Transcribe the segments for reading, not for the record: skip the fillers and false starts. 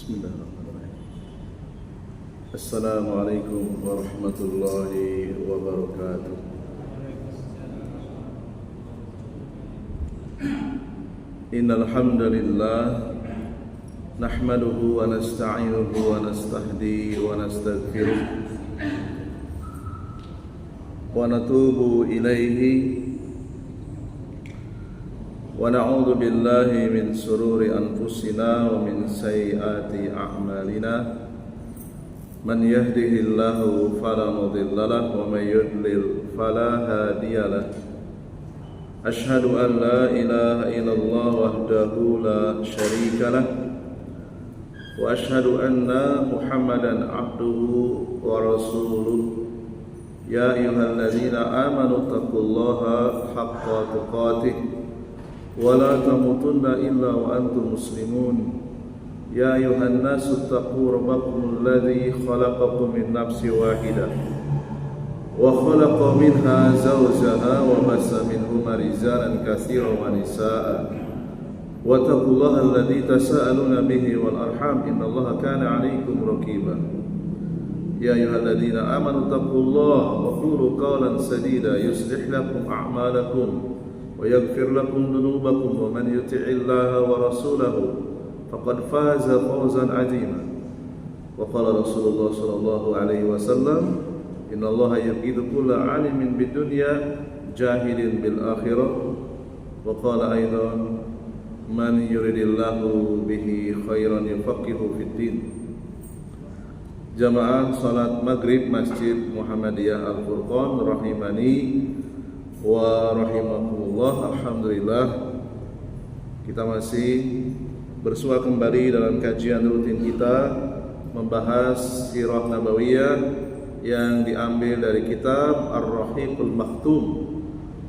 Bismillahirrahmanirrahim. Assalamualaikum warahmatullahi wabarakatuh. Innal hamdalillah nahmaduhu wa nasta'inuhu wa nastahdi wa nastaghfiruh wa natubu ilaihi wa na'udzu billahi min sururi anfusina wa min sayyiati a'malina man yahdihillahu fala mudilla lahu wa may yudlil fala hadiya lahu asyhadu an la ilaha illallah wahdahu la syarika lahu wa asyhadu anna muhammadan abduhu wa rasuluh ya ayyuhalladzina amanu taqullaha haqqa tuqatih ولا تموتن إلا وأنتم مسلمون يا أيها الناس اتقوا ربكم الذي خلقكم من نفس واحدة وخلق منها زوجها وبث منهما رجالا كثيرا ونساء واتقوا الله الذي تساءلون به والأرحام إن الله كان عليكم رقيبا يا أيها الذين آمنوا اتقوا الله وقولوا قولا سديدا يصلح لكم أعمالكم ويغفر لكم ذنوبكم ومن يطع الله ورسوله فقد فاز فوزا عظيما وقال رسول الله صلى الله عليه وسلم إن الله يبغض كل عالم بالدنيا جاهل بالآخرة وقال أيضا من يريد الله به خيرا يفقهه في الدين. Jamaah salat maghrib Masjid Muhammadiyah Al-Furqan rahimani wa rahimakumullah. Alhamdulillah, kita masih bersua kembali dalam kajian rutin kita membahas sirah nabawiyah yang diambil dari kitab Ar-Rahiqul Maktum,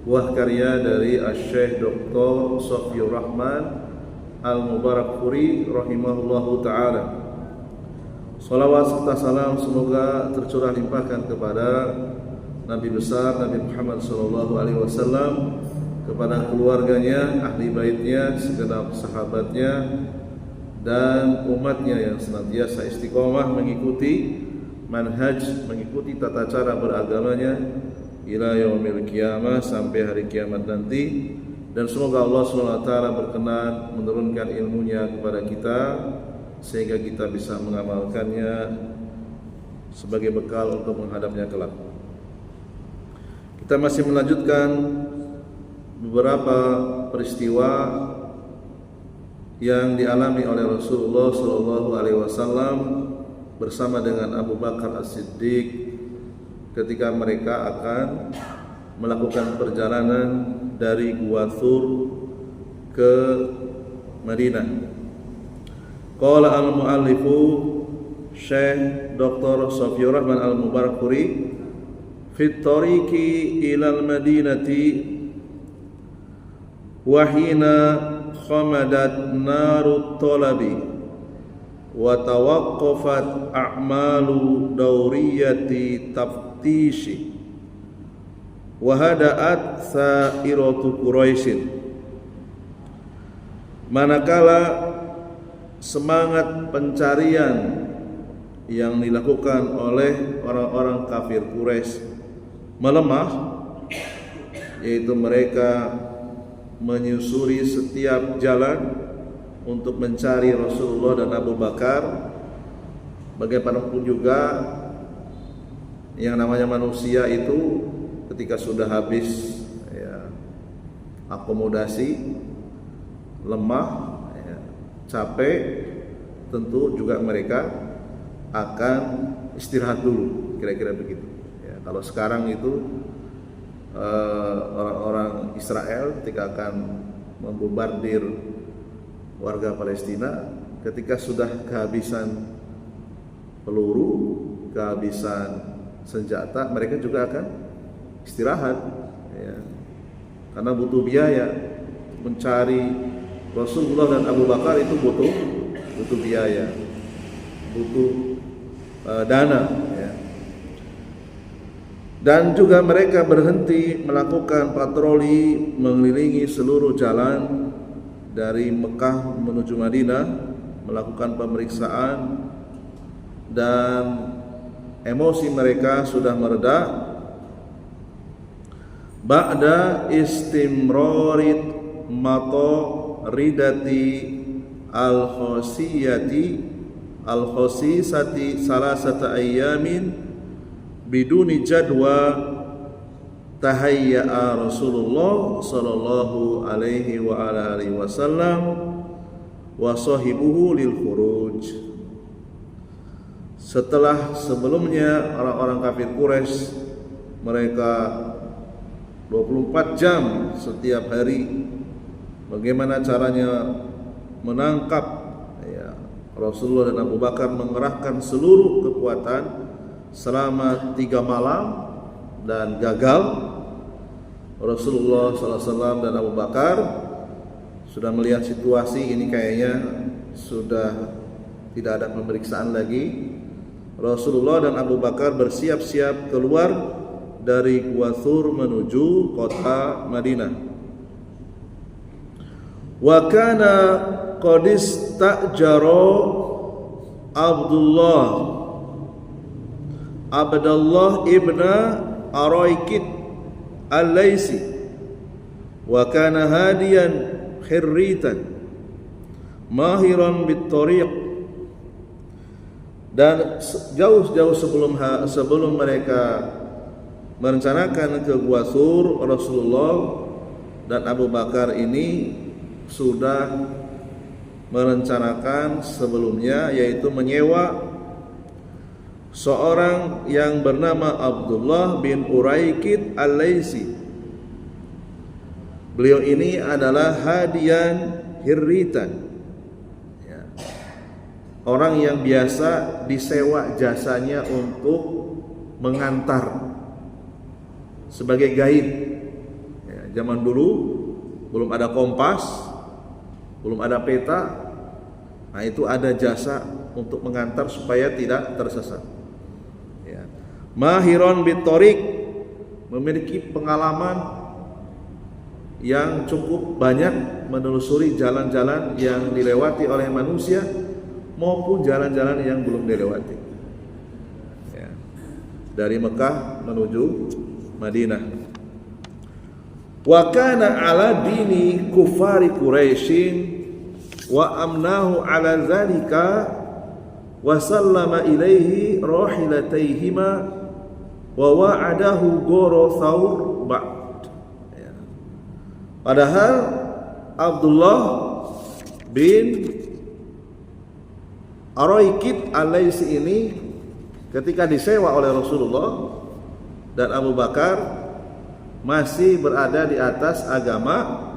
buah karya dari Asy-Syaikh Dr. Shofiyur Rahman Al-Mubarakfuri rahimahullahu ta'ala. Salawat serta salam semoga tercurah limpahkan kepada Nabi besar Nabi Muhammad SAW, kepada keluarganya, ahli baitnya, segenap sahabatnya dan umatnya yang senantiasa istiqomah mengikuti manhaj, mengikuti tata cara beragamanya ila yaumil qiyamah, sampai hari kiamat nanti. Dan semoga Allah SWT berkenan menurunkan ilmunya kepada kita sehingga kita bisa mengamalkannya sebagai bekal untuk menghadapnya kelak. Kita masih melanjutkan beberapa peristiwa yang dialami oleh Rasulullah SAW bersama dengan Abu Bakar As-Siddiq ketika mereka akan melakukan perjalanan dari Gua Thur ke Madinah. Qala al-muallifu Syekh Dr. Shofiyur Rahman Al-Mubarakfuri fit tariqi ilal madinati wa hina khamadat narut talabi wa tawaqqafat a'malu dawriyati taftishi wa hada'at sa'iratu Quraisyin. Manakala semangat pencarian yang dilakukan oleh orang-orang kafir Quraisy melemah, yaitu mereka menyusuri setiap jalan untuk mencari Rasulullah dan Abu Bakar. Bagaimanapun juga yang namanya manusia itu ketika sudah habis akomodasi, lemah, capek, tentu juga mereka akan istirahat dulu, kira-kira begitu. Kalau sekarang itu orang-orang Israel ketika akan membombardir warga Palestina, ketika sudah kehabisan peluru, kehabisan senjata, mereka juga akan istirahat, karena butuh biaya. Mencari Rasulullah dan Abu Bakar itu butuh biaya, butuh dana. Dan juga mereka berhenti melakukan patroli mengelilingi seluruh jalan dari Mekah menuju Madinah melakukan pemeriksaan dan emosi mereka sudah mereda. Ba'da istimrarit mataridati al-khosisati salasata ayyamin biduni jadwa tahayya'a Rasulullah sallallahu alaihi wa ala alihi wasallam wa sahibuhu lil khuruj. Setelah sebelumnya orang-orang kafir Quraisy mereka 24 jam setiap hari bagaimana caranya menangkap Rasulullah dan Abu Bakar, mengerahkan seluruh kekuatan selama 3 malam dan gagal. Rasulullah SAW dan Abu Bakar sudah melihat situasi ini kayaknya sudah tidak ada pemeriksaan lagi. Rasulullah dan Abu Bakar bersiap-siap keluar dari Gua Thur menuju kota Madinah. Wa kana qad istajara Abdullah ibn Araikid al-Laisi wa kana hadiyan khirritan mahiran bit-tariq. Dan jauh-jauh sebelum mereka merencanakan ke Gua Thur, Rasulullah dan Abu Bakar ini sudah merencanakan sebelumnya, yaitu menyewa seorang yang bernama Abdullah bin Uraikid al-Laisi. Beliau ini adalah hadian hirritan, orang yang biasa disewa jasanya untuk mengantar sebagai guide. Zaman dulu belum ada kompas, belum ada peta. Nah, itu ada jasa untuk mengantar supaya tidak tersesat. Mahiron bitorik, memiliki pengalaman yang cukup banyak menelusuri jalan-jalan yang dilewati oleh manusia maupun jalan-jalan yang belum dilewati. Dari Mekah menuju Madinah. Wa kana ala dini kufari Quraisyin wa amnahu ala zalika wa sallama ilaihi rahilataihima wa wa'adahu goro Thawr ba'd. Padahal Abdullah bin Araikid al-Laisi ini ketika disewa oleh Rasulullah dan Abu Bakar masih berada di atas agama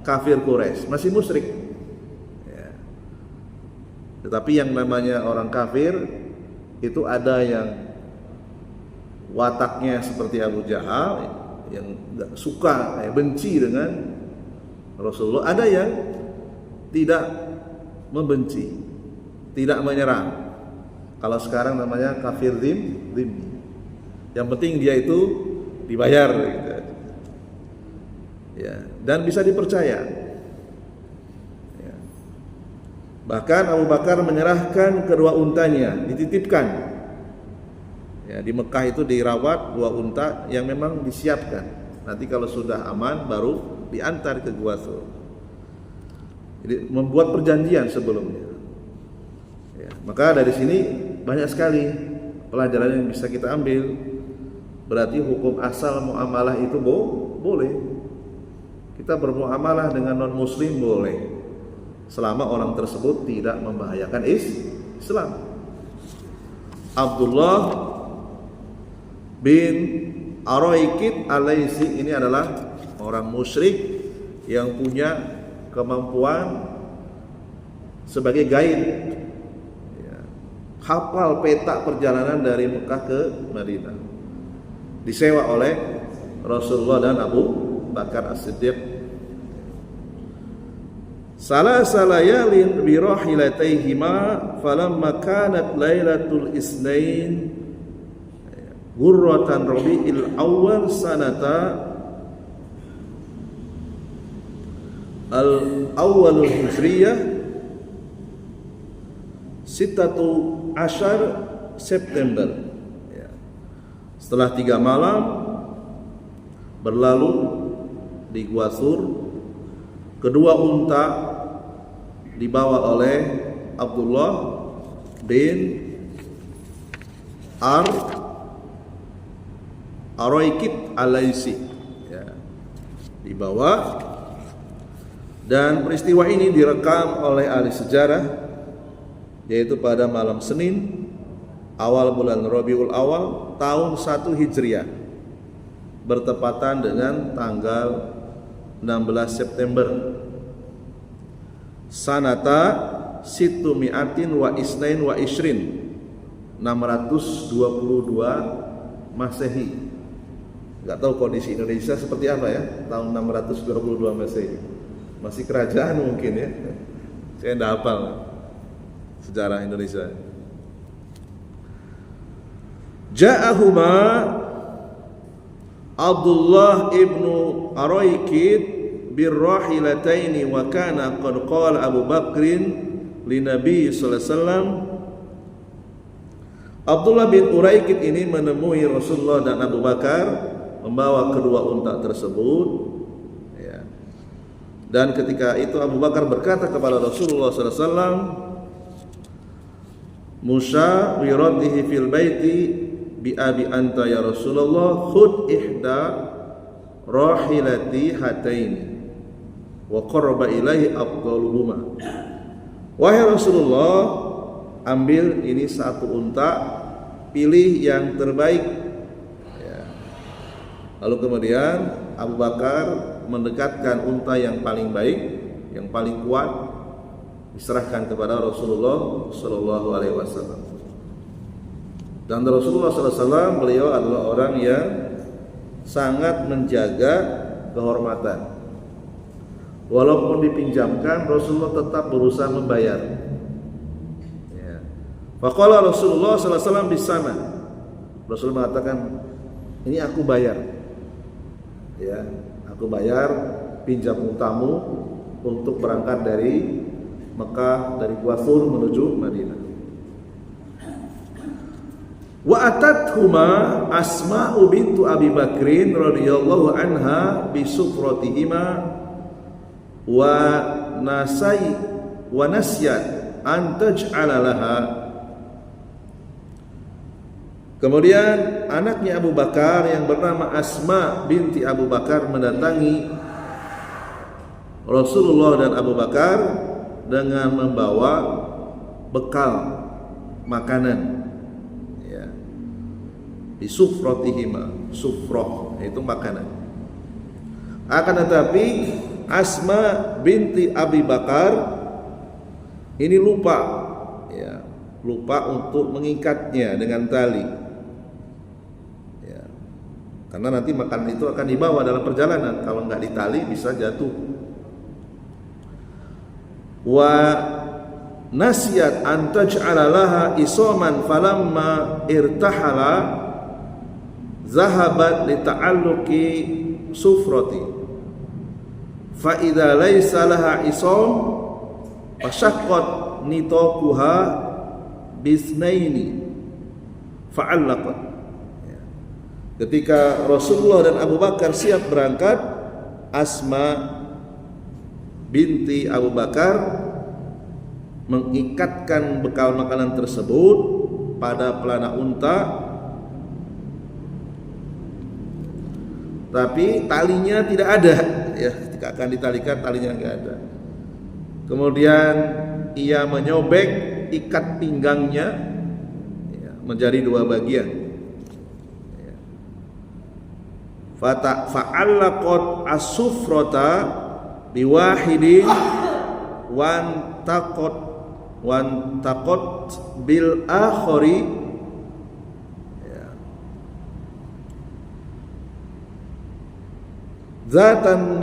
kafir Quraisy, masih musyrik. Tetapi yang namanya orang kafir itu ada yang wataknya seperti Abu Jahal, yang enggak suka, benci dengan Rasulullah. Ada yang tidak membenci, tidak menyerang. Kalau sekarang namanya kafir dhimmi. Yang penting dia itu dibayar gitu. Dan bisa dipercaya. Bahkan Abu Bakar menyerahkan kedua untanya, dititipkan. Di Mekah itu dirawat 2 unta yang memang disiapkan. Nanti kalau sudah aman baru diantar ke Gua Thur. Jadi membuat perjanjian sebelumnya. Maka dari sini banyak sekali pelajaran yang bisa kita ambil. Berarti hukum asal muamalah itu boleh. Kita bermuamalah dengan non muslim boleh, selama orang tersebut tidak membahayakan Islam. Abdullah bin Araikid al-Laisi ini adalah orang musyrik yang punya kemampuan sebagai guide, hafal peta perjalanan dari Mekah ke Madinah, disewa oleh Rasulullah dan Abu Bakar As-Siddiq. Salasa layalin bi rahilataihima falamma kanat lailatul isnain Ghurratan Rabi'il Awal sanata al-awwalul hijriyah Sittatu Ashar September. Ya. Setelah 3 malam berlalu di Gua Sur, kedua unta dibawa oleh Abdullah bin Aroikid Al-Laisi, ya, dibawa. Dan peristiwa ini direkam oleh ahli sejarah, yaitu pada malam Senin awal bulan Rabiul Awal tahun 1 Hijriah, bertepatan dengan tanggal 16 September sanata situ mi'atin wa isnain wa isrin, 622 Masehi. Nggak tahu kondisi Indonesia seperti apa ya tahun 622 Masehi. Masih kerajaan mungkin ya. Saya enggak hafal sejarah Indonesia. Ja'ahuma Abdullah ibnu Aroikid birrahilataini wa kana qad qala Abu Bakrin li Nabi sallallahu alaihi wasallam. Abdullah bin Uraikid ini menemui Rasulullah dan Abu Bakar membawa kedua unta tersebut, ya. Dan ketika itu Abu Bakar berkata kepada Rasulullah sallallahu alaihi wasallam, Musa wiradihi fil baiti bi abi anta ya Rasulullah, khud ihda rahilati hataini wa qarraba ilaihi afdaluhuma. Wahai Rasulullah, ambil ini satu unta, pilih yang terbaik, ya. Lalu kemudian Abu Bakar mendekatkan unta yang paling baik, yang paling kuat, diserahkan kepada Rasulullah Sallallahu Alaihi Wasallam. Dan Rasulullah Sallallahu Alaihi Wasallam, beliau adalah orang yang sangat menjaga kehormatan. Walaupun dipinjamkan, Rasulullah tetap berusaha membayar. Ya. Faqala Rasulullah Sallallahu Alaihi Wasallam bisama. Rasul mengatakan, ini aku bayar. Ya, aku bayar pinjam untamu untuk berangkat dari Mekah, dari Gua Sur menuju Madinah. Wa atathuma Asma'u bintu Abi Bakrin radhiyallahu anha bi sufratihima wa nasyat an taj'ala laha. Kemudian anaknya Abu Bakar yang bernama Asma binti Abu Bakar mendatangi Rasulullah dan Abu Bakar dengan membawa bekal makanan, ya. Di sufratihima, sufroh itu makanan. Akan tetapi Asma binti Abi Bakar ini lupa, ya, lupa untuk mengikatnya dengan tali, ya. Karena nanti makanan itu akan dibawa dalam perjalanan, kalau nggak ditali bisa jatuh. Wa nasyat an taj'ala laha isoman falamma irtahala zahabat li ta'alluqi sufrati fa idza laysa laha isom fashaqqat nitaquha bisnaini fa'allaqat. Ketika Rasulullah dan Abu Bakar siap berangkat, Asma binti Abu Bakar mengikatkan bekal makanan tersebut pada pelana unta, tapi talinya tidak ada, ya. Ketika akan ditalikan talinya enggak ada. Kemudian ia menyobek ikat pinggangnya, ya, menjadi 2 bagian, ya. Fa'allaqat as-sufrata biwahidin wan taqot bil akhari, ya. Zatan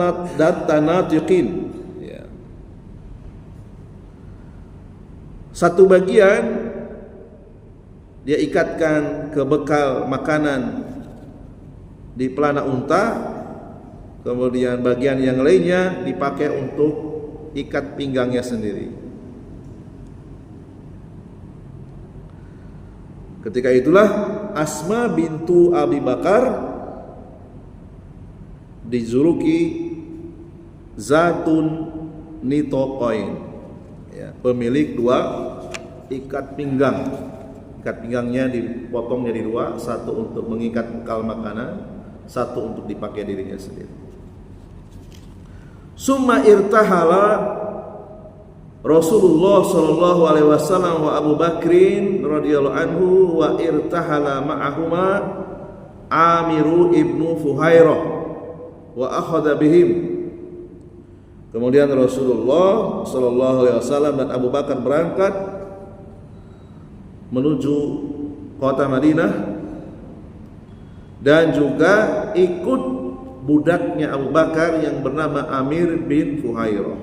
natiqin, ya. Satu bagian dia ikatkan ke bekal makanan di pelana unta, kemudian bagian yang lainnya dipakai untuk ikat pinggangnya sendiri. Ketika itulah Asma bintu Abi Bakar dijuluki Zatun Nitoqain, ya, pemilik dua ikat pinggang. Ikat pinggangnya dipotong jadi dua, satu untuk mengikat bekal makanan, satu untuk dipakai dirinya sendiri. Summa irtahala Rasulullah sallallahu alaihi wasallam wa Abu Bakrin radhiyallahu anhu wa irtahala ma'ahuma Amiru ibnu Fuhairah wa akhadha bihim. Kemudian Rasulullah sallallahu alaihi wasallam dan Abu Bakar berangkat menuju kota Madinah dan juga ikut budaknya Abu Bakar yang bernama Amir bin Fuhairah.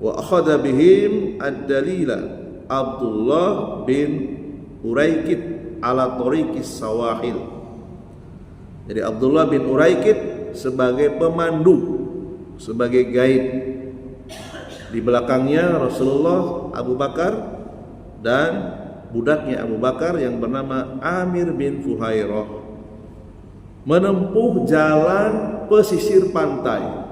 Wa akhadha bihim ad-dalila Abdullah bin Uraikid ala tariqis sawahil. Jadi Abdullah bin Uraikid sebagai pemandu, sebagai guide. Di belakangnya Rasulullah, Abu Bakar dan budaknya Abu Bakar yang bernama Amir bin Fuhairah menempuh jalan pesisir pantai.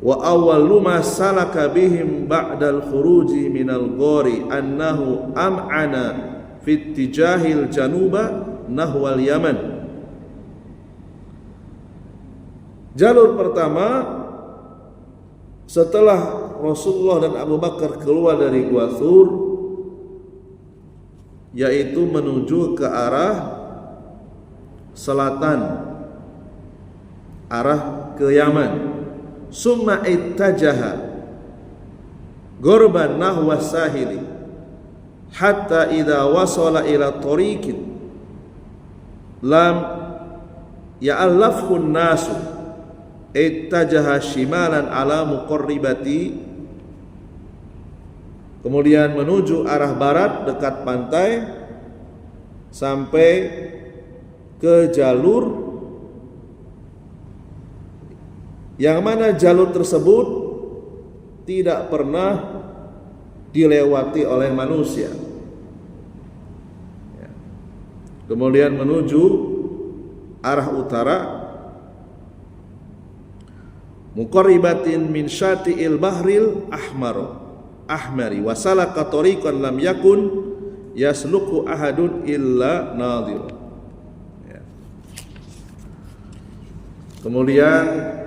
Wa awwalu ma salaka bihim ba'dal khuruji minal ghori annahu am'ana fit tijahil januba nahwal Yaman. Jalur pertama setelah Rasulullah dan Abu Bakar keluar dari Gua Thur, yaitu menuju ke arah selatan, arah ke Yaman. Summa ittajaha ghurban nahwa sahili hatta idza wasala ila tariqin lam ya'allafhu an-nasu ittajaha shimalan ala muqarribati. Kemudian menuju arah barat dekat pantai sampai ke jalur yang mana jalur tersebut tidak pernah dilewati oleh manusia. Kemudian menuju arah utara, muqarribatin min syati'il bahril ahmari wa salaka tariqan lam yakun yasluku ahadun illa nadir. Kemudian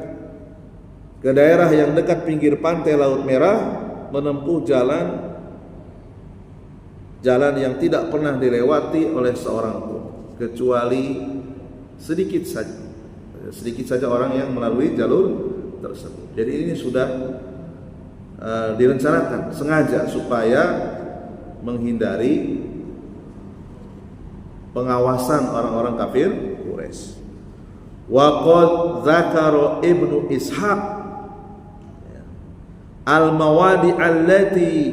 ke daerah yang dekat pinggir pantai Laut Merah, menempuh jalan yang tidak pernah dilewati oleh seorang pun, kecuali sedikit saja orang yang melalui jalur tersebut. Jadi ini sudah direncanakan sengaja supaya menghindari pengawasan orang-orang kafir Quraisy. Wa qad dzakara Ibnu Ishaq al-mawadi allati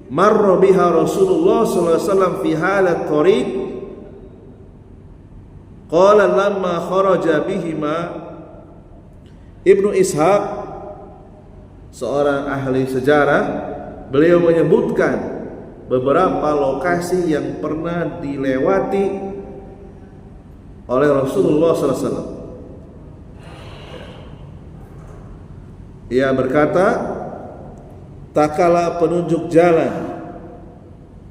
marra biha Rasulullah sallallahu alaihi wasallam fi halat tariq. Qala lamma kharaja bihima, Ibnu Ishaq seorang ahli sejarah, beliau menyebutkan beberapa lokasi yang pernah dilewati oleh Rasulullah sallallahu alaihi wasallam. Ia berkata, takala penunjuk jalan,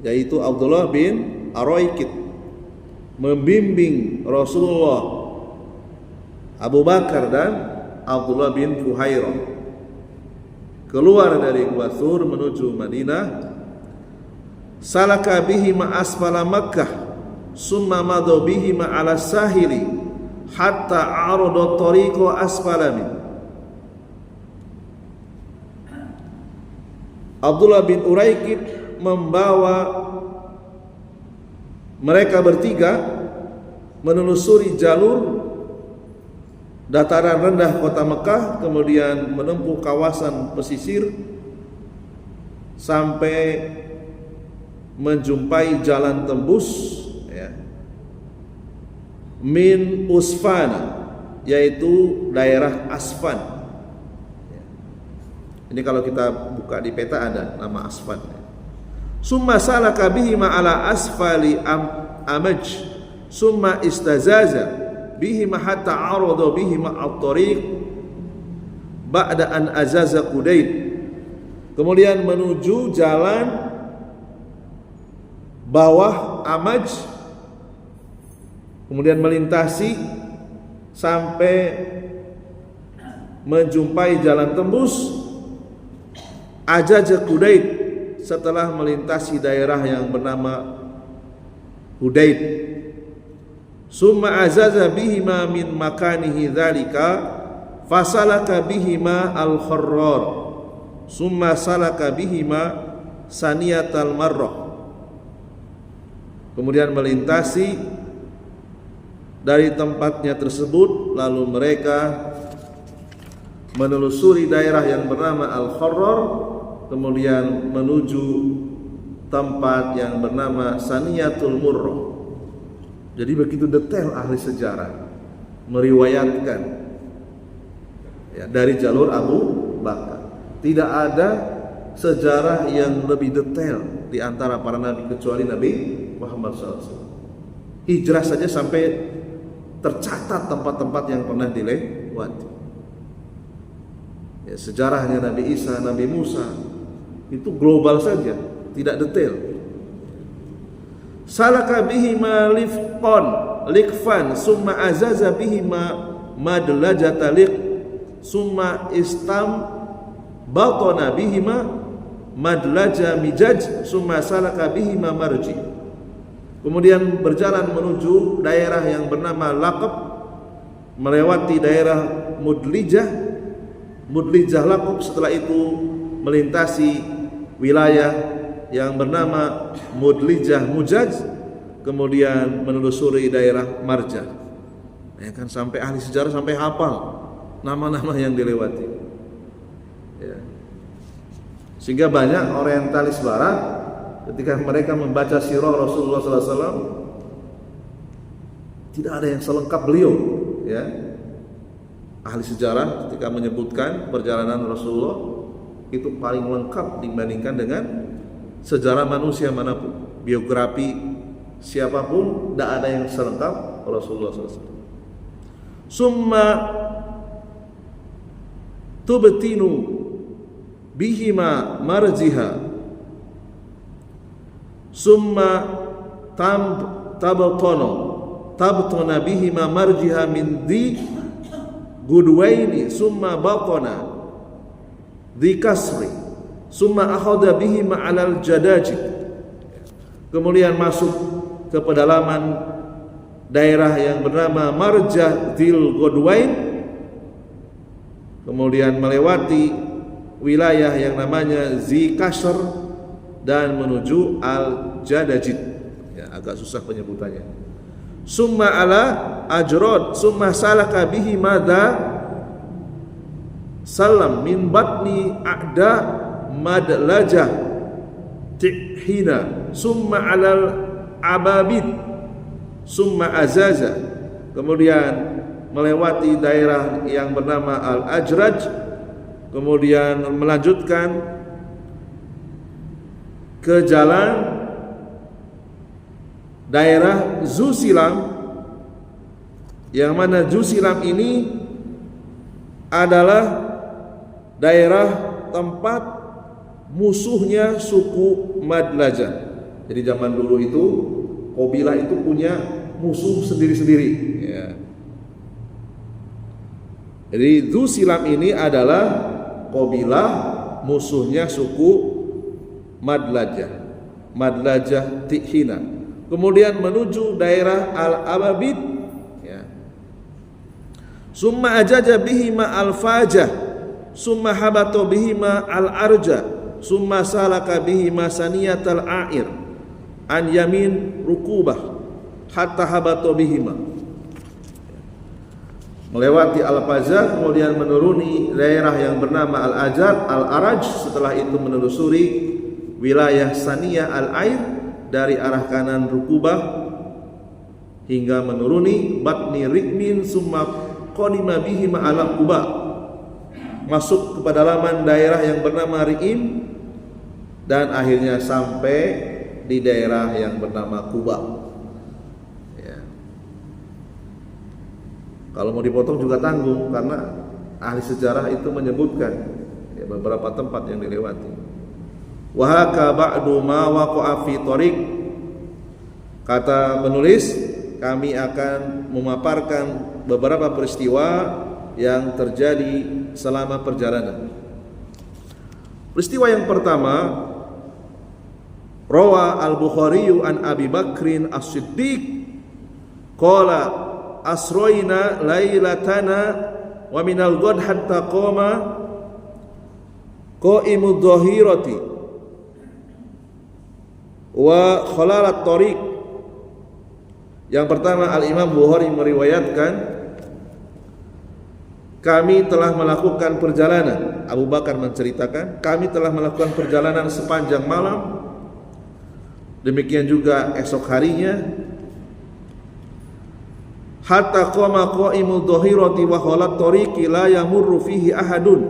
yaitu Abdullah bin Uraikid, membimbing Rasulullah, Abu Bakar dan Abdullah bin Fuhairah keluar dari Gua Thur menuju Madinah. Salaka bihima asfala Makkah summa madu bihima ala sahili hatta arada tariqa asfala min. Abdullah bin Uraikid membawa mereka bertiga menelusuri jalur dataran rendah kota Mekah, kemudian menempuh kawasan pesisir sampai menjumpai jalan tembus, ya, min Usfana, yaitu daerah Asfan. Ini kalau kita buka buka di peta ada nama Asfan. Summa salaka bihima ala asfali amaj, summa istazaza bihima hatta arada bihima at-tariq ba'da an azaza Qudayd. Kemudian menuju jalan bawah Amaj, kemudian melintasi sampai menjumpai jalan tembus Ajaja Qudayd, setelah melintasi daerah yang bernama Qudayd. Summa azaza bihima min makanihi dzalika fasalaka bihima al-kharrar, summa salaka bihima saniyatal marrah. Kemudian melintasi dari tempatnya tersebut, lalu mereka menelusuri daerah yang bernama Al-Kharrar, kemudian menuju tempat yang bernama Saniyatul Murrah. Jadi begitu detail ahli sejarah meriwayatkan ya, dari jalur Abu Bakar. Tidak ada sejarah yang lebih detail di antara para nabi kecuali Nabi Muhammad SAW. Hijrah saja sampai tercatat tempat-tempat yang pernah dilewati. Ya, sejarahnya Nabi Isa, Nabi Musa itu global saja, tidak detail. Salaka bihima likfan, summa azaza bihima madlajata liq, summa istam batana bihima madlaja mijaj, summa salaka bihima marji. Kemudian berjalan menuju daerah yang bernama Laqab, melewati daerah Mudlijah Laqab, setelah itu melintasi wilayah yang bernama Mudlijah Mujaj, kemudian menelusuri daerah Marja. Ya kan, sampai ahli sejarah sampai hafal nama-nama yang dilewati. Ya. Sehingga banyak orientalis barat ketika mereka membaca sirah Rasulullah SAW, tidak ada yang selengkap beliau. Ya. Ahli sejarah ketika menyebutkan perjalanan Rasulullah itu paling lengkap dibandingkan dengan sejarah manusia manapun, biografi siapapun, tidak ada yang selengkap Rasulullah SAW. Summa tubtinu bihima marjiha, summa tabtona bihima marjiha min di Gudwaini, summa batana di kasri, summa akhadha bihima alal jadajid. Kemudian masuk ke pedalaman daerah yang bernama Marjah Dzil Gudwain, kemudian melewati wilayah yang namanya Zikasr dan menuju Al-Jadajid. Ya, agak susah penyebutannya. Summa ala ajrod, summa salaka bihi madha salam min batni a'da madlajah tihina, summa alal ababid, summa azaza. Kemudian melewati daerah yang bernama Al-Ajraj, kemudian melanjutkan ke jalan daerah Zusilam, yang mana Zusilam ini adalah daerah tempat musuhnya suku Madlajah. Jadi zaman dulu itu kabilah itu punya musuh sendiri-sendiri. Ya. Jadi Zusilam ini adalah kabilah musuhnya suku Madlajah Tihina. Kemudian menuju daerah Al-Ababid, ya. Summa ajaja bihima al-fajah, summa habato bihima al-arja, summa salaka bihima saniyatal a'ir an yamin rukubah hatta habato bihima. Melewati Al-Fajah, kemudian menuruni daerah yang bernama Al-Araj, setelah itu menelusuri wilayah Saniyah al-Air dari arah kanan Rukubah hingga menuruni Batni Rikmin, summa qadima bihima ala Quba. masuk ke pedalaman daerah yang bernama Ri'im, dan akhirnya sampai di daerah yang bernama Quba. Ya. Kalau mau dipotong juga tanggung, karena ahli sejarah itu menyebutkan ya, beberapa tempat yang dilewati. Wa haka ba'du ma waqa'a fi thariq. Kata penulis, kami akan memaparkan beberapa peristiwa yang terjadi selama perjalanan. Peristiwa yang pertama, rawa al-Bukhari an Abi Bakrin as-Siddiq qala asroina lailatana wa minal ghad hatta qama qaimud dhahirati wa khalalat tariq. Yang pertama, Al-Imam Bukhari meriwayatkan, kami telah melakukan perjalanan. Abu Bakar menceritakan, kami telah melakukan perjalanan sepanjang malam. Demikian juga esok harinya. Hatta qama qaimud dhahirati wa khalat tariqi la yamurru fihi ahadun.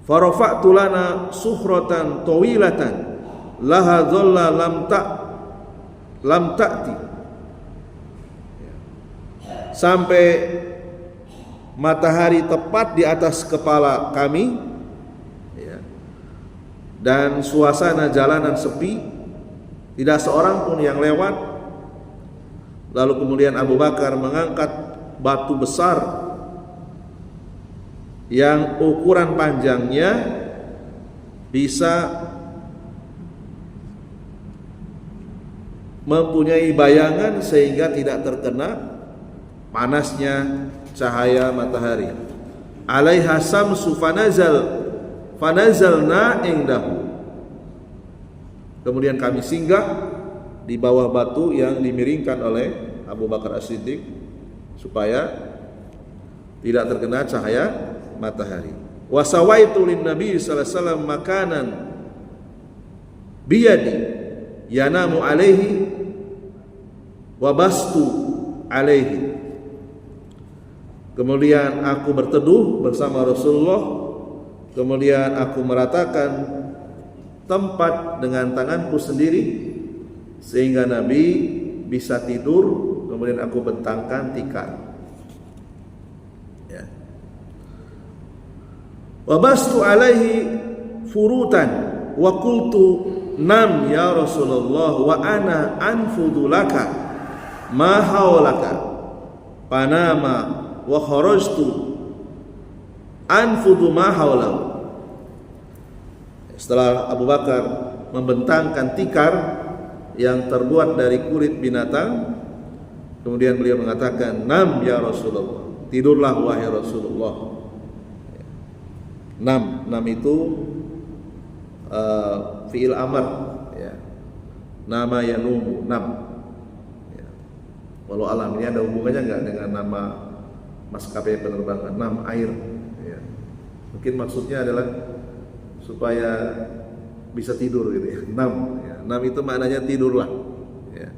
Farafa'tu lana sukhratan tawilatan laha dhalla lam ta'ti. Sampai matahari tepat di atas kepala kami ya, dan suasana jalanan sepi, tidak seorang pun yang lewat. Lalu kemudian Abu Bakar mengangkat batu besar yang ukuran panjangnya bisa mempunyai bayangan sehingga tidak terkena panasnya cahaya matahari. Alaiha samsu fanazalna indahu. Kemudian kami singgah di bawah batu yang dimiringkan oleh Abu Bakar As-Siddiq supaya tidak terkena cahaya matahari. Wa sawaitu lin Nabi sallallahu alaihi wasallam makanan biyadi yanamu alaihi wa bastu alaihi. Kemudian aku berteduh bersama Rasulullah, kemudian aku meratakan tempat dengan tanganku sendiri sehingga Nabi bisa tidur, kemudian aku bentangkan tikar. Ya. Wa bastu alaihi furutan wa qultu nam ya Rasulullah wa ana anfudu laka ma haulaka panama wa kharajtu anfudu ma haulahu. Setelah Abu Bakar membentangkan tikar yang terbuat dari kulit binatang, kemudian beliau mengatakan, nam ya Rasulullah, tidurlah wahai Rasulullah. Nam itu fi'il amr ya. Nama yanumu, nam ya. Walau alam, ini ada hubungannya enggak dengan nama maskapai penerbangan, nam air ya. Mungkin maksudnya adalah supaya bisa tidur gitu ya. Nam itu maknanya tidurlah ya.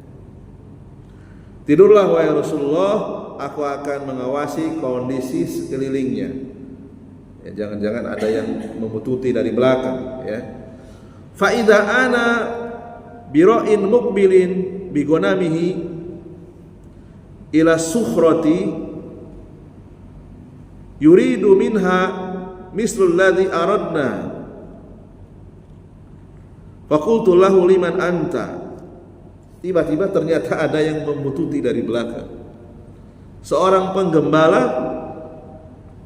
Tidurlah wahai Rasulullah, aku akan mengawasi kondisi sekelilingnya ya, jangan-jangan ada yang memututi dari belakang ya. Fa idza ana bira'in muqbilin bi gonamihi ila sukhrati yuridu minha mislul ladzi aradna. Faqultu lahu liman anta. Tiba-tiba ternyata ada yang membututi dari belakang. Seorang penggembala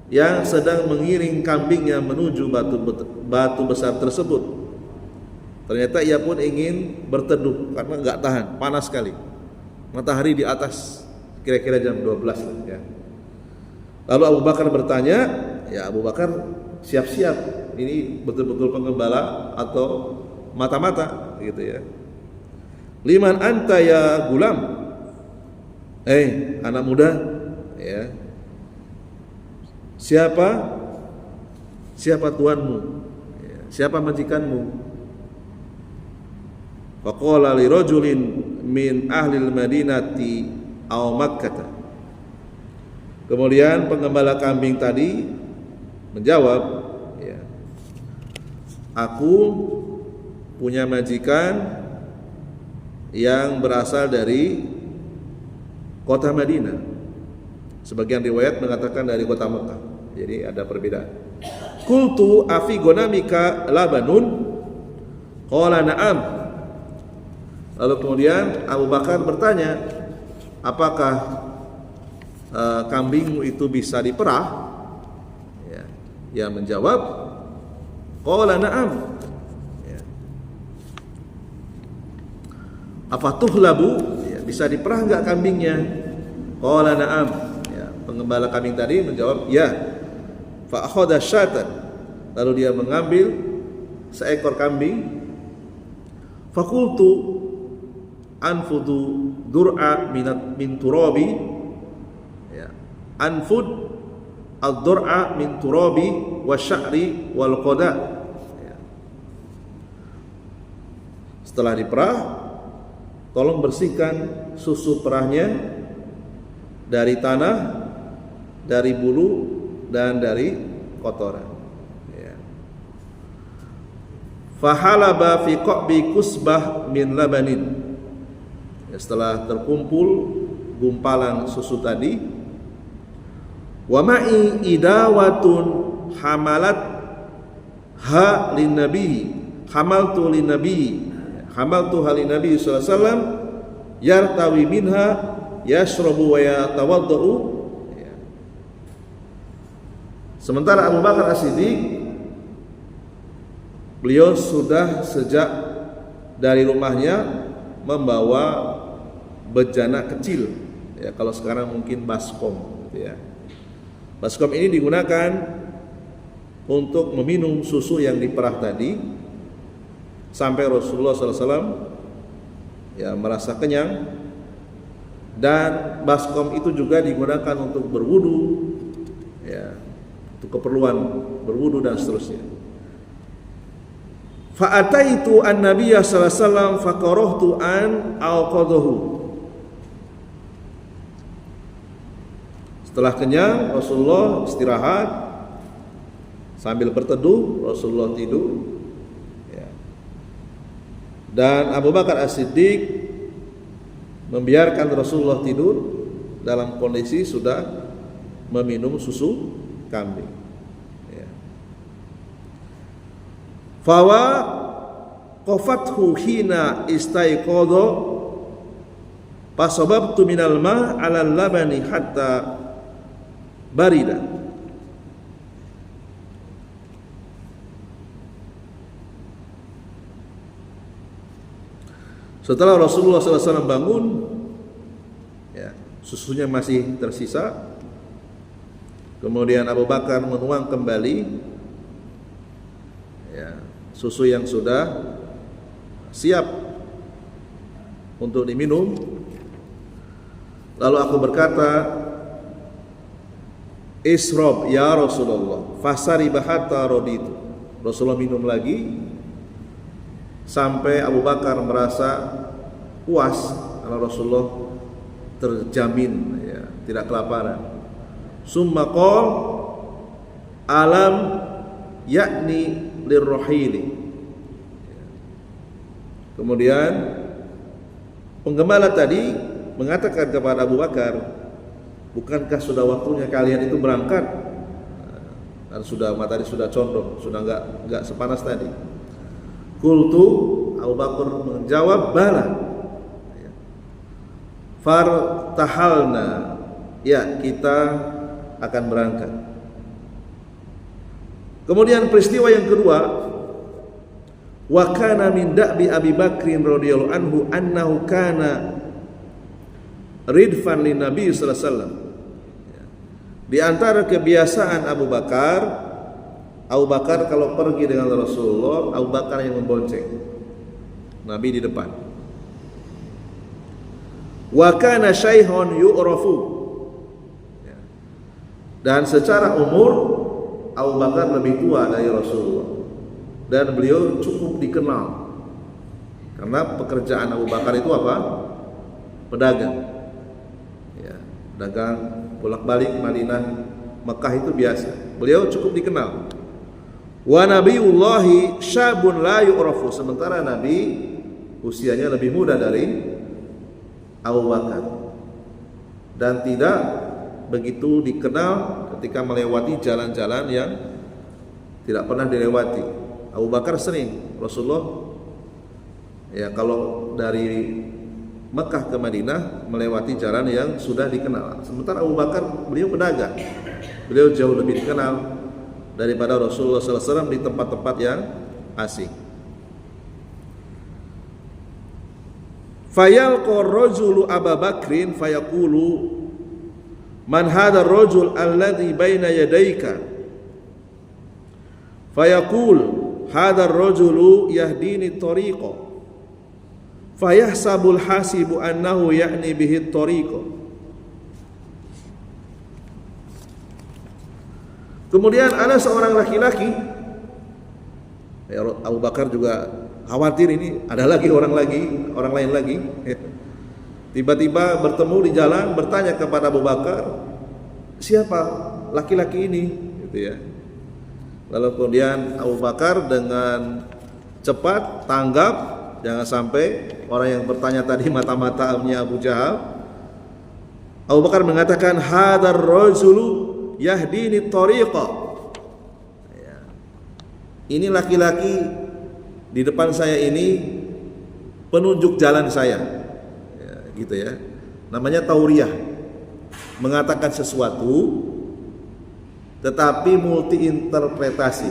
yang sedang mengiring kambingnya menuju batu besar tersebut. Ternyata ia pun ingin berteduh karena enggak tahan, panas sekali. Matahari di atas, kira-kira jam 12 ya. Lalu Abu Bakar bertanya, ya Abu Bakar siap-siap, ini betul-betul penggembala atau mata-mata gitu ya. Liman anta ya gulam, anak muda ya, siapa tuanmu ya, siapa majikanmu? Faqala li rajulin min ahli al-Madinati aw Makkah. Kemudian penggembala kambing tadi menjawab, ya, aku punya majikan yang berasal dari kota Madinah. Sebagian riwayat mengatakan dari kota Mekah. Jadi ada perbedaan. Qultu afi gonamika labanun? Qala na'am. Lalu kemudian Abu Bakar bertanya, apakah kambingmu itu bisa diperah? Ya, ia menjawab, qala na'am. Ya. Afatuhlabu? Ya, bisa diperah enggak kambingnya? Qala na'am. Ya, pengembala kambing tadi menjawab, ya. Fa akhadha syatan. Lalu dia mengambil seekor kambing. Fakultu anfudu dur'a min turabi, ya, anfud ad-dur'a min turabi wa sya'ri wal qada, ya. Setelah diperah, tolong bersihkan susu perahnya dari tanah, dari bulu, dan dari kotoran. Fahalaba fi qa'bi kusbah min labanin. Ya, setelah terkumpul gumpalan susu tadi, wa ma'i idawatun hamalat ha lin nabi, hamaltu lin nabi, hamaltu halin nabi sallallahu alaihi wasallam, yartawi minha yashrabu wa yatawaddau. Ya. Sementara Abu Bakar As-Siddiq, beliau sudah sejak dari rumahnya membawa bejana kecil, ya, kalau sekarang mungkin baskom, gitu ya. Baskom ini digunakan untuk meminum susu yang diperah tadi sampai Rasulullah SAW ya merasa kenyang, dan baskom itu juga digunakan untuk berwudu, ya, untuk keperluan berwudu dan seterusnya. Fa'ataitu an-nabiyya sallallahu alaihi wasallam faqarahtu an aqadahu. Setelah kenyang, Rasulullah istirahat sambil berteduh, Rasulullah tidur, ya. Dan Abu Bakar As-Siddiq membiarkan Rasulullah tidur dalam kondisi sudah meminum susu kambing. Fawa qafathu hina istaiqadha pasababtu minal ma' 'ala al-labani hatta barida. Setelah Rasulullah SAW bangun, ya, susunya masih tersisa. Kemudian Abu Bakar menuang kembali, ya, susu yang sudah siap untuk diminum. Lalu aku berkata, Isrob ya Rasulullah, fasariba hatta raditu. Rasulullah minum lagi sampai Abu Bakar merasa puas karena Rasulullah terjamin, ya, tidak kelaparan. Summa qol alam yakni lirrohili. Kemudian penggembala tadi mengatakan kepada Abu Bakar, bukankah sudah waktunya kalian itu berangkat? Dan sudah matahari sudah condong, sudah enggak sepanas tadi. Qultu, Abu Bakar menjawab, bala. Fartahalna, ya, kita akan berangkat. Kemudian peristiwa yang kedua, wa kana min da'bi Abi Bakrin radhiyallahu anhu annahu kana ridfan lin Nabi sallallahu alaihi wasallam. Di antara kebiasaan Abu Bakar kalau pergi dengan Rasulullah, Abu Bakar yang membonceng, Nabi di depan. Wa kana syaihun yu'rafu. Dan secara umur Abu Bakar lebih tua dari Rasulullah, dan beliau cukup dikenal karena pekerjaan Abu Bakar itu apa? Pedagang, ya, pedagang bolak-balik Madinah Mekah itu biasa. Beliau cukup dikenal. Wa nabiyullahi syabun la yu'rafu, sementara Nabi usianya lebih muda dari Abu Bakar dan tidak begitu dikenal ketika melewati jalan-jalan yang tidak pernah dilewati. Abu Bakar sering, Rasulullah ya kalau dari Mekah ke Madinah melewati jalan yang sudah dikenal. Sementara Abu Bakar beliau pedagang, beliau jauh lebih dikenal daripada Rasulullah SAW di tempat-tempat yang asing. Fayalqa rajulu Abu Bakrin fayaqulu man hadha ar-rajul alladhi baina yadayka, fayaqul hadha ar-rajulu yahdini tariqa, fayahsabul hasibu annahu ya'ni bihi tariqa. Kemudian ada seorang laki-laki, ya, Abu Bakar juga khawatir ini ada lagi orang lain lagi. Tiba-tiba bertemu di jalan, bertanya kepada Abu Bakar, siapa laki-laki ini? Gitu ya. Lalu kemudian Abu Bakar dengan cepat tanggap, jangan sampai orang yang bertanya tadi mata-matanya Abu Jahal. Abu Bakar mengatakan, hadar rajulu yahdini tariqa. Ya. Ini laki-laki di depan saya ini penunjuk jalan saya. Ya, gitu ya. Namanya tauriyah. Mengatakan sesuatu tetapi multi interpretasi.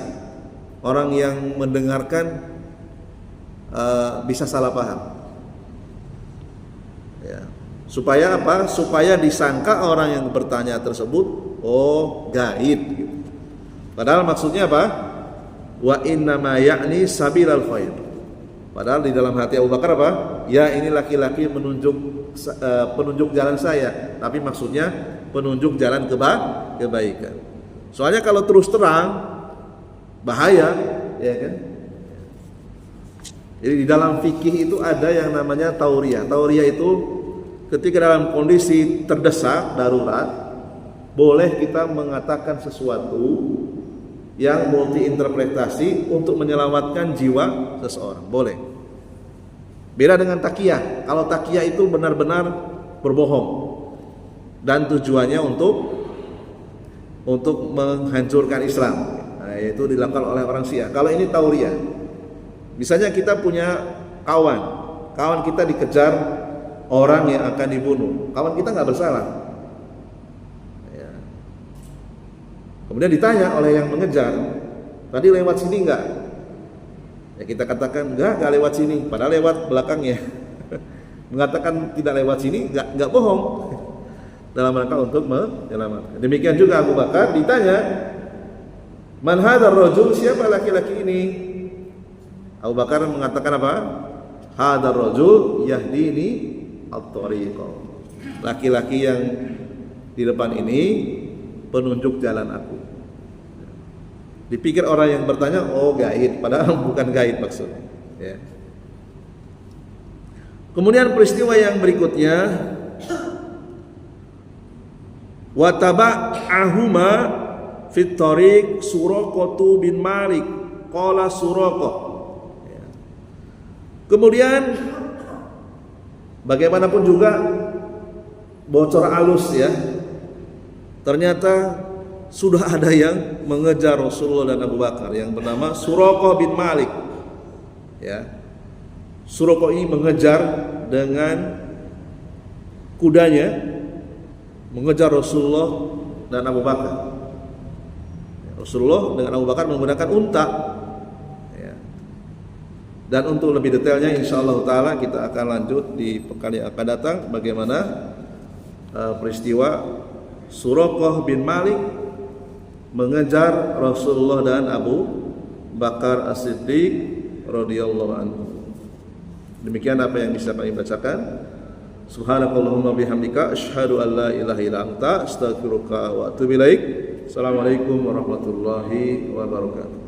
Orang yang mendengarkan bisa salah paham. Ya. Supaya apa? Supaya disangka orang yang bertanya tersebut gaib gitu. Padahal maksudnya apa? Wa inna ma ya'ni sabilal khair. Padahal di dalam hati Abu Bakar apa? Ya, ini laki-laki penunjuk jalan saya, tapi maksudnya penunjuk jalan kebaikan. Soalnya kalau terus terang bahaya, ya kan? Jadi di dalam fikih itu ada yang namanya tauriyah. Tauriyah itu ketika dalam kondisi terdesak, darurat, boleh kita mengatakan sesuatu yang multi interpretasi untuk menyelamatkan jiwa seseorang. Boleh. Beda dengan takiyah. Kalau takiyah itu benar-benar berbohong dan tujuannya untuk menghancurkan Islam. Nah, itu dilakukan oleh orang Syiah. Kalau ini tauriyah, misalnya kita punya kawan kita dikejar orang yang akan dibunuh. Kawan kita nggak bersalah. Kemudian ditanya oleh yang mengejar, tadi lewat sini enggak? Ya kita katakan enggak lewat sini, padahal lewat belakangnya. Mengatakan tidak lewat sini enggak bohong. Dalam rangka untuk menyelamatkan. Demikian juga Abu Bakar ditanya, man hadzal rajul, siapa laki-laki ini? Abu Bakar mengatakan apa? Hadzal rajul yahdini at-tariqa. Laki-laki yang di depan ini penunjuk jalan aku. Dipikir orang yang bertanya, gaib, padahal bukan gaib maksudnya. Ya. Kemudian peristiwa yang berikutnya, wa taba'ahuma fit tariq Suraqatu bin Malik qala Suraqah. Ya. Kemudian bagaimanapun juga bocor alus ya. Ternyata sudah ada yang mengejar Rasulullah dan Abu Bakar yang bernama Suraqah bin Malik. Ya. Suraqah ini mengejar dengan kudanya, mengejar Rasulullah dan Abu Bakar. Rasulullah dengan Abu Bakar menggunakan unta. Ya. Dan untuk lebih detailnya insyaallah taala kita akan lanjut di pekan yang akan datang bagaimana peristiwa Suraqah bin Malik mengejar Rasulullah dan Abu Bakar As-Siddiq radhiyallahu anhu. Demikian apa yang bisa kami bacakan. Subhanakallahumma bihamdika asyhadu an la ilaha illa anta astaghfiruka wa atubu ilaik. Assalamualaikum warahmatullahi wabarakatuh.